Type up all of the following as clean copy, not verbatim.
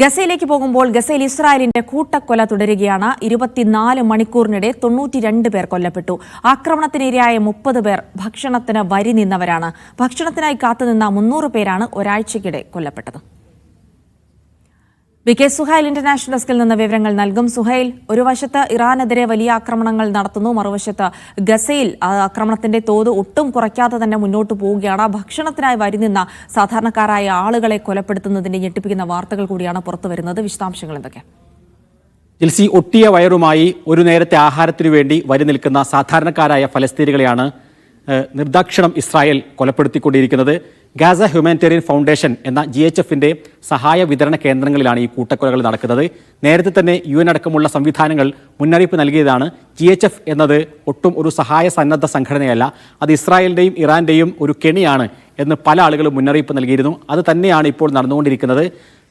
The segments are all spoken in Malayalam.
ഗസയിലേക്ക് പോകുമ്പോൾ ഗസയിൽ ഇസ്രായേലിന്റെ കൂട്ടക്കൊല തുടരുകയാണ്. 24 മണിക്കൂറിനിടെ 92 പേർ കൊല്ലപ്പെട്ടു. ആക്രമണത്തിനിരയായ 30 പേർ ഭക്ഷണത്തിന് വരി നിന്നവരാണ്. ഭക്ഷണത്തിനായി കാത്തുനിന്ന 300 പേരാണ് ഒരാഴ്ചയ്ക്കിടെ കൊല്ലപ്പെട്ടത്. വി.കെ. സുഹൈൽ ഇന്റർനാഷണൽ ഡെസ്കിൽ നിന്ന് വിവരങ്ങൾ നൽകും. സുഹൈൽ, ഒരു വശത്ത് ഇറാനെതിരെ വലിയ ആക്രമണങ്ങൾ നടത്തുന്നു, മറുവശത്ത് ഗസയിൽ ആക്രമണത്തിന്റെ തോത് ഒട്ടും കുറയ്ക്കാതെ തന്നെ മുന്നോട്ട് പോവുകയാണ്. ഭക്ഷണത്തിനായി വരിനിന്ന സാധാരണക്കാരായ ആളുകളെ കൊലപ്പെടുത്തുന്നതിന്റെ ഞെട്ടിപ്പിക്കുന്ന വാർത്തകൾ കൂടിയാണ് പുറത്തുവരുന്നത്. വിശദാംശങ്ങൾ എന്തൊക്കെയാണ്? ജിൽസി, ഒട്ടിയ വയറുമായി ഒരു നേരത്തെ ആഹാരത്തിനു വേണ്ടി വരി നിൽക്കുന്ന സാധാരണക്കാരായ ഫലസ്തീനികളെയാണ് നിർദാക്ഷിണം ഇസ്രായേൽ കൊലപ്പെടുത്തിക്കൊണ്ടിരിക്കുന്നത്. ഗാസ ഹ്യൂമാനിറ്റേറിയൻ ഫൗണ്ടേഷൻ എന്ന GHFന്റെ സഹായ വിതരണ കേന്ദ്രങ്ങളിലാണ് ഈ കൂട്ടക്കൊലകൾ നടക്കുന്നത്. നേരത്തെ തന്നെ UN അടക്കമുള്ള സംവിധാനങ്ങൾ മുന്നറിയിപ്പ് നൽകിയതാണ്. GHF എന്നത് ഒട്ടും ഒരു സഹായ സന്നദ്ധ സംഘടനയല്ല, അത് ഇസ്രായേലിന്റെയും ഇറാന്റെയും ഒരു കെണിയാണ് എന്ന് പല ആളുകളും മുന്നറിയിപ്പ് നൽകിയിരുന്നു. അത് തന്നെയാണ് ഇപ്പോൾ നടന്നുകൊണ്ടിരിക്കുന്നത്.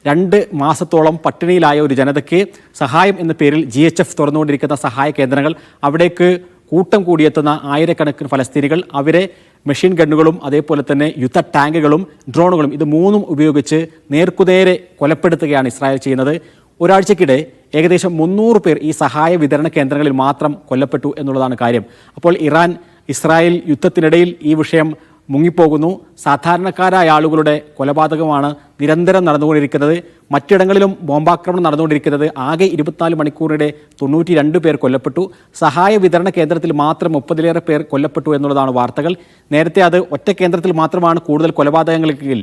2 മാസത്തോളം പട്ടിണിയിലായ ഒരു ജനതയ്ക്ക് സഹായം എന്ന പേരിൽ GHF തുറന്നുകൊണ്ടിരിക്കുന്ന സഹായ കേന്ദ്രങ്ങൾ, അവിടേക്ക് കൂട്ടം കൂടിയെത്തുന്ന ആയിരക്കണക്കിന് ഫലസ്തീനികൾ, അവരെ മെഷീൻ ഗണ്ണുകളും അതേപോലെ തന്നെ യുദ്ധ ടാങ്കുകളും ഡ്രോണുകളും ഇത് മൂന്നും ഉപയോഗിച്ച് നേർക്കുനേരെ കൊലപ്പെടുത്തുകയാണ് ഇസ്രായേൽ ചെയ്യുന്നത്. ഒരാഴ്ചക്കിടെ ഏകദേശം 300 പേർ ഈ സഹായ വിതരണ കേന്ദ്രങ്ങളിൽ മാത്രം കൊല്ലപ്പെട്ടു എന്നുള്ളതാണ് കാര്യം. അപ്പോൾ ഇറാൻ ഇസ്രായേൽ യുദ്ധത്തിനിടയിൽ ഈ വിഷയം മുങ്ങിപ്പോകുന്നു. സാധാരണക്കാരായ ആളുകളുടെ കൊലപാതകമാണ് നിരന്തരം നടന്നുകൊണ്ടിരിക്കുന്നത്. മറ്റിടങ്ങളിലും ബോംബാക്രമണം നടന്നുകൊണ്ടിരിക്കുന്നത്. ആകെ 24 മണിക്കൂറിനിടെ 92 പേർ കൊല്ലപ്പെട്ടു. സഹായ വിതരണ കേന്ദ്രത്തിൽ മാത്രം 30-ലേറെ പേർ കൊല്ലപ്പെട്ടു എന്നുള്ളതാണ് വാർത്തകൾ. നേരത്തെ അത് ഒറ്റ കേന്ദ്രത്തിൽ മാത്രമാണ് കൂടുതൽ കൊലപാതകങ്ങളെങ്കിൽ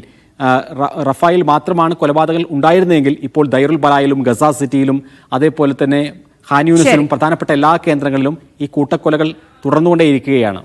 റഫായിൽ മാത്രമാണ് കൊലപാതകങ്ങൾ ഉണ്ടായിരുന്നതെങ്കിൽ ഇപ്പോൾ ദൈറുൽ ബലായിലും ഗസ സിറ്റിയിലും അതേപോലെ തന്നെ ഖാൻ യൂനിസിലും പ്രധാനപ്പെട്ട എല്ലാ കേന്ദ്രങ്ങളിലും ഈ കൂട്ടക്കൊലകൾ തുടർന്നുകൊണ്ടേയിരിക്കുകയാണ്.